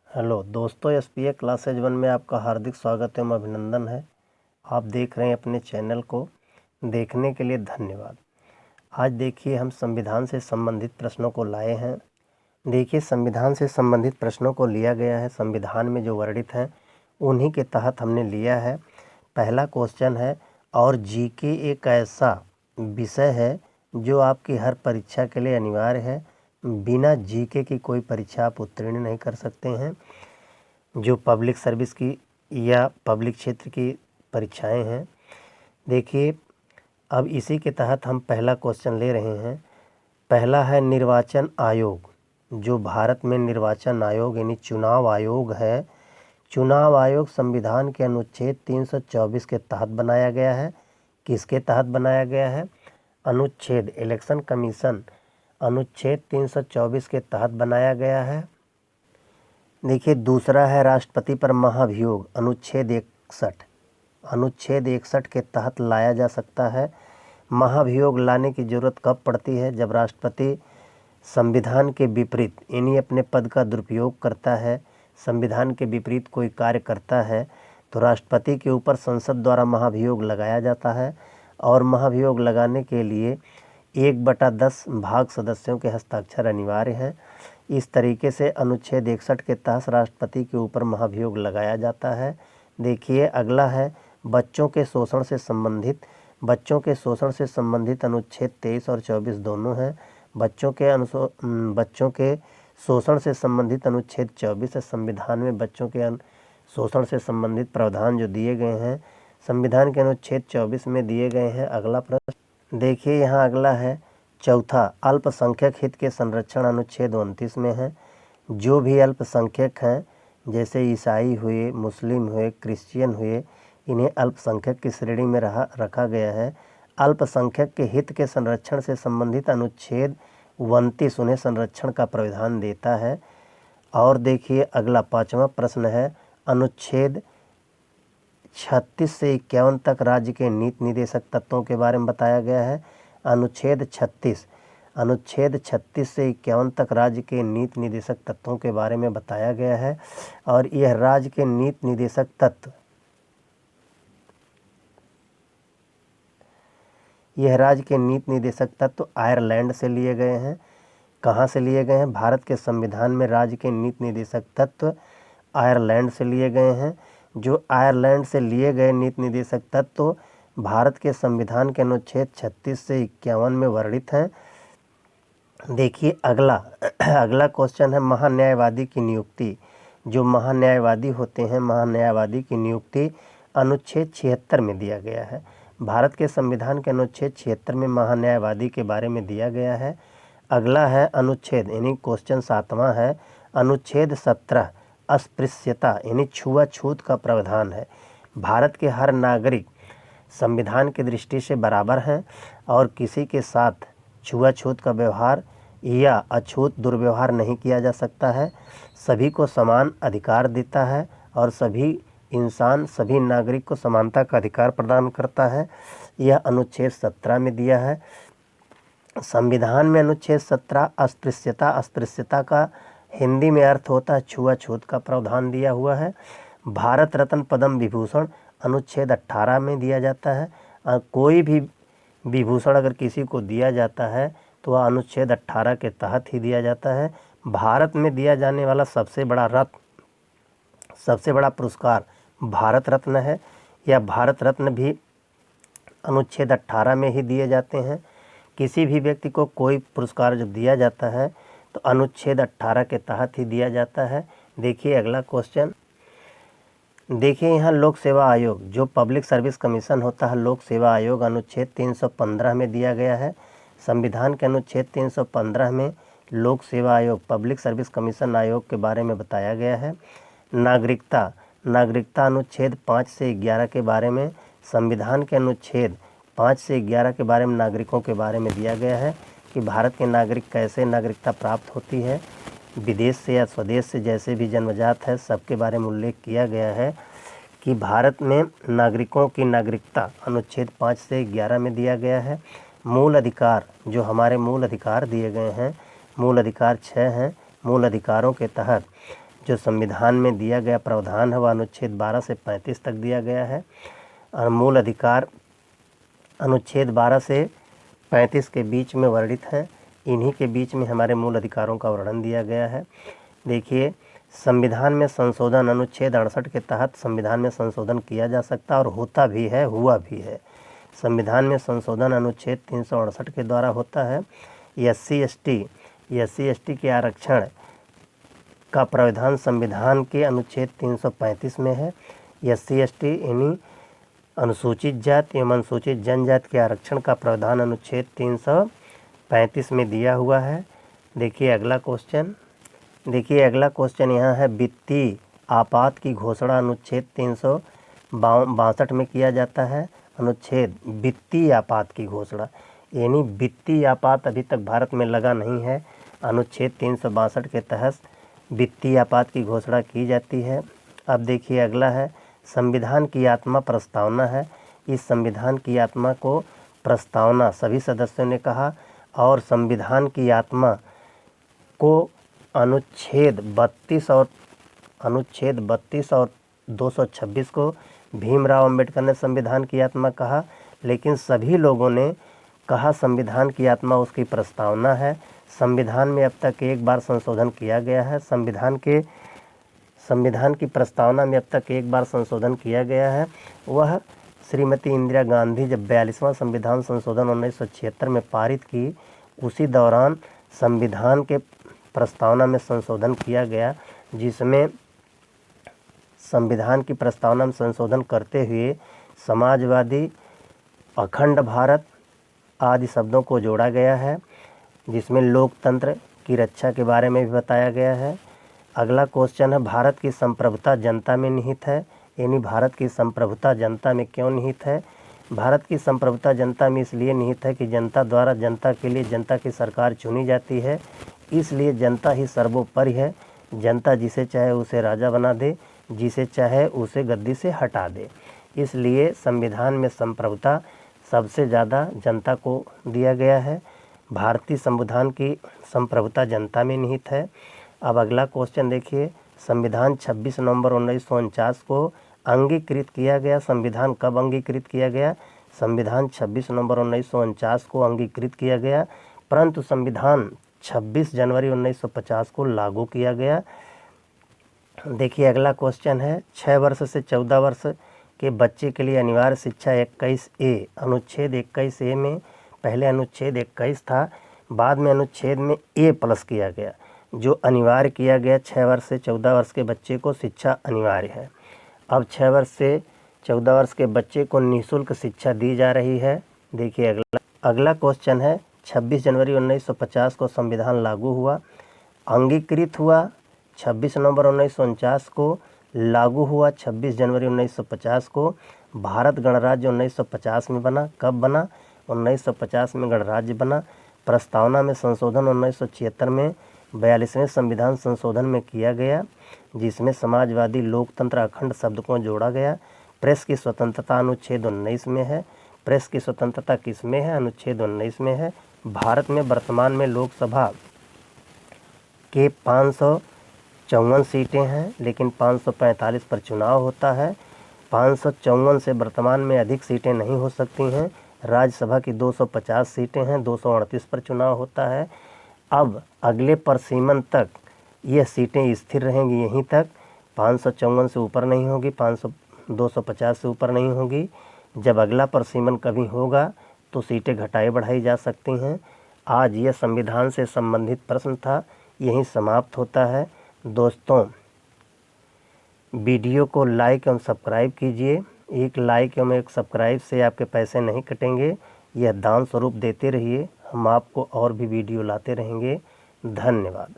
Hello दोस्तों, SPA classes 1 में आपका हार्दिक स्वागत एवं अभिनंदन है। आप देख रहे हैं अपने चैनल को। देखने के लिए धन्यवाद। आज देखिए हम संविधान से संबंधित प्रश्नों को लाए हैं। देखिए संविधान से संबंधित प्रश्नों को लिया गया है, संविधान में जो वर्णित हैं उन्हीं के तहत हमने लिया है। पहला क्वेश्चन है, और जीके एक ऐसा विषय है जो आपकी हर परीक्षा के लिए अनिवार्य है। बिना जीके की कोई परीक्षा आप उत्तीर्ण नहीं कर सकते हैं। जो पब्लिक सर्विस की या पब्लिक क्षेत्र की परीक्षाएं हैं। देखिए अब इसी के तहत हम पहला क्वेश्चन ले रहे हैं। पहला है निर्वाचन आयोग। जो भारत में निर्वाचन आयोग यानी चुनाव आयोग है, चुनाव आयोग संविधान के अनुच्छेद 324 के तहत बनाया गया है। किसके तहत बनाया गया है? अनुच्छेद इलेक्शन कमीशन अनुच्छेद 324 के तहत बनाया गया है। देखिए दूसरा है राष्ट्रपति पर महाभियोग अनुच्छेद 61। अनुच्छेद 61 के तहत लाया जा सकता है। महाभियोग लाने की ज़रूरत कब पड़ती है? जब राष्ट्रपति संविधान के विपरीत यानी अपने पद का दुरुपयोग करता है, संविधान के विपरीत कोई कार्य करता है तो राष्ट्रपति के ऊपर संसद द्वारा महाभियोग लगाया जाता है। और महाभियोग लगाने के लिए 1/10 भाग सदस्यों के हस्ताक्षर अनिवार्य हैं। इस तरीके से अनुच्छेद 61 के तहत राष्ट्रपति के ऊपर महाभियोग लगाया जाता है। देखिए अगला है बच्चों के शोषण से संबंधित। बच्चों के शोषण से संबंधित अनुच्छेद 23 और 24 दोनों हैं। बच्चों के शोषण से संबंधित अनुच्छेद 24 है। संविधान में बच्चों के शोषण से संबंधित प्रावधान जो दिए गए हैं संविधान के अनुच्छेद 24 में दिए गए हैं। अगला प्रश्न देखिए, यहाँ अगला है चौथा, अल्पसंख्यक हित के संरक्षण अनुच्छेद 29 में है। जो भी अल्पसंख्यक हैं जैसे ईसाई हुए, मुस्लिम हुए, क्रिश्चियन हुए, इन्हें अल्पसंख्यक की श्रेणी में रखा गया है। अल्पसंख्यक के हित के संरक्षण से संबंधित अनुच्छेद 29 उन्हें संरक्षण का प्रावधान देता है। और देखिए अगला पाँचवा प्रश्न है, अनुच्छेद 36 से 51 तक राज्य के नीति निर्देशक तत्वों के बारे में बताया गया है। अनुच्छेद 36 से 51 तक राज्य के नीति निर्देशक तत्वों के बारे में बताया गया है। और यह राज्य के नीति निर्देशक तत्व आयरलैंड से लिए गए हैं। कहाँ से लिए गए हैं? भारत के संविधान में राज्य के नीति निर्देशक तत्व आयरलैंड से लिए गए हैं। जो आयरलैंड से लिए गए नीति निर्देशक तत्व भारत के संविधान के अनुच्छेद 36 से 51 में वर्णित हैं। देखिए अगला क्वेश्चन है महान्यायवादी की नियुक्ति। जो महान्यायवादी होते हैं, महान्यायवादी की नियुक्ति अनुच्छेद 76 में दिया गया है। भारत के संविधान के अनुच्छेद 76 में महान्यायवादी के बारे में दिया गया है। अगला है अनुच्छेद यानी क्वेश्चन 7वां है, अनुच्छेद 17 अस्पृश्यता यानी छुआछूत का प्रावधान है। भारत के हर नागरिक संविधान की दृष्टि से बराबर हैं और किसी के साथ छुआछूत का व्यवहार या अछूत दुर्व्यवहार नहीं किया जा सकता है। सभी को समान अधिकार देता है और सभी नागरिक को समानता का अधिकार प्रदान करता है। यह अनुच्छेद 17 में दिया है। संविधान में अनुच्छेद 17 अस्पृश्यता का हिंदी में अर्थ होता है छुआछूत का प्रावधान दिया हुआ है। भारत रत्न पद्म विभूषण अनुच्छेद 18 में दिया जाता है। कोई भी विभूषण अगर किसी को दिया जाता है तो वह अनुच्छेद 18 के तहत ही दिया जाता है। भारत में दिया जाने वाला सबसे बड़ा पुरस्कार भारत रत्न है। या भारत रत्न भी अनुच्छेद 18 में ही दिए जाते हैं। किसी भी व्यक्ति को कोई पुरस्कार जो दिया जाता है तो अनुच्छेद 18 के तहत ही दिया जाता है। देखिए अगला क्वेश्चन, देखिए यहाँ लोक सेवा आयोग जो पब्लिक सर्विस कमीशन होता है, लोक सेवा आयोग अनुच्छेद 315 में दिया गया है। संविधान के अनुच्छेद 315 में लोक सेवा आयोग पब्लिक सर्विस कमीशन आयोग के बारे में बताया गया है। नागरिकता अनुच्छेद 5 से 11 के बारे में, संविधान के अनुच्छेद 5 से 11 के बारे में नागरिकों के बारे में दिया गया है कि भारत के नागरिक कैसे नागरिकता प्राप्त होती है। विदेश से या स्वदेश से जैसे भी जन्मजात है सबके बारे में उल्लेख किया गया है कि भारत में नागरिकों की नागरिकता अनुच्छेद 5 से 11 में दिया गया है। मूल अधिकार जो हमारे मूल अधिकार दिए गए हैं, मूल अधिकार 6 हैं। मूल अधिकारों के तहत जो संविधान में दिया गया प्रावधान है वह अनुच्छेद 12 से 35 तक दिया गया है। और मूल अधिकार अनुच्छेद 12 से 35 के बीच में वर्णित हैं। इन्हीं के बीच में हमारे मूल अधिकारों का वर्णन दिया गया है। देखिए, संविधान में संशोधन अनुच्छेद 68 के तहत संविधान में संशोधन किया जा सकता है और होता भी है, हुआ भी है। संविधान में संशोधन अनुच्छेद 368 के द्वारा होता है। SC/ST के आरक्षण का प्रावधान संविधान के अनुच्छेद 335 में है। SC/ST यानी अनुसूचित जाति एवं अनुसूचित जनजाति के आरक्षण का प्रावधान अनुच्छेद 335 में दिया हुआ है। देखिए अगला क्वेश्चन यहाँ है, वित्तीय आपात की घोषणा अनुच्छेद 362 में किया जाता है। अनुच्छेद वित्तीय आपात की घोषणा यानी वित्तीय आपात अभी तक भारत में लगा नहीं है। अनुच्छेद 362 के तहत वित्तीय आपात की घोषणा की जाती है। अब देखिए अगला है, संविधान की आत्मा प्रस्तावना है। इस संविधान की आत्मा को प्रस्तावना सभी सदस्यों ने कहा और संविधान की आत्मा को अनुच्छेद 32 और 226 को भीमराव अंबेडकर ने संविधान की आत्मा कहा, लेकिन सभी लोगों ने कहा संविधान की आत्मा उसकी प्रस्तावना है। संविधान में अब तक एक बार संशोधन किया गया है। संविधान की प्रस्तावना में अब तक एक बार संशोधन किया गया है। वह श्रीमती इंदिरा गांधी जब 42वां संविधान संशोधन 1976 में पारित की, उसी दौरान संविधान के प्रस्तावना में संशोधन किया गया, जिसमें संविधान की प्रस्तावना में संशोधन करते हुए समाजवादी, अखंड भारत आदि शब्दों को जोड़ा गया है, जिसमें लोकतंत्र की रक्षा के बारे में भी बताया गया है। अगला क्वेश्चन है, भारत की संप्रभुता जनता में निहित है। यानी भारत की संप्रभुता जनता में क्यों निहित है? भारत की संप्रभुता जनता में इसलिए निहित है कि जनता द्वारा जनता के लिए जनता की सरकार चुनी जाती है, इसलिए जनता ही सर्वोपरि है। जनता जिसे चाहे उसे राजा बना दे, जिसे चाहे उसे गद्दी से हटा दे। इसलिए संविधान में संप्रभुता सबसे ज़्यादा जनता को दिया गया है। भारतीय संविधान की संप्रभुता जनता में निहित है। अब अगला क्वेश्चन देखिए, संविधान 26 नवंबर 1949 को अंगीकृत किया गया। संविधान कब अंगीकृत किया गया? संविधान 26 नवंबर 1949 को अंगीकृत किया गया, परंतु संविधान 26 जनवरी 1950 को लागू किया गया। देखिए अगला क्वेश्चन है, 6 वर्ष से 14 वर्ष के बच्चे के लिए अनिवार्य शिक्षा 21A, अनुच्छेद 21A में पहले अनुच्छेद 21 था, बाद में अनुच्छेद में A+ किया गया, जो अनिवार्य किया गया 6 वर्ष से 14 वर्ष के बच्चे को शिक्षा अनिवार्य है। अब 6 वर्ष से 14 वर्ष के बच्चे को निःशुल्क शिक्षा दी जा रही है। देखिए अगला क्वेश्चन है, 26 जनवरी 1950 को संविधान लागू हुआ, अंगीकृत हुआ 26 नवंबर 1949 को, लागू हुआ 26 जनवरी 1950 को। भारत गणराज्य 1950 में बना। कब बना? 1950 में गणराज्य बना। प्रस्तावना में संशोधन 1976 में 42वें संविधान संशोधन में किया गया, जिसमें समाजवादी, लोकतंत्र, अखंड शब्द को जोड़ा गया। प्रेस की स्वतंत्रता अनुच्छेद 19 में है। प्रेस की स्वतंत्रता किस में है? अनुच्छेद 19 में है। भारत में वर्तमान में लोकसभा के 554 सीटें हैं, लेकिन 545 पर चुनाव होता है। 554 से वर्तमान में अधिक सीटें नहीं हो सकती हैं। राज्यसभा की 250 सीटें हैं, 238 पर चुनाव होता है। अब अगले परिसीमन तक यह सीटें स्थिर रहेंगी यहीं तक, 554 से ऊपर नहीं होगी, 250 से ऊपर नहीं होगी। जब अगला परिसीमन कभी होगा तो सीटें घटाई बढ़ाई जा सकती हैं। आज यह संविधान से संबंधित प्रश्न था, यहीं समाप्त होता है। दोस्तों, वीडियो को लाइक एवं सब्सक्राइब कीजिए। एक लाइक एवं एक सब्सक्राइब से आपके पैसे नहीं कटेंगे, यह दान स्वरूप देते रहिए, हम आपको और भी वीडियो लाते रहेंगे। धन्यवाद।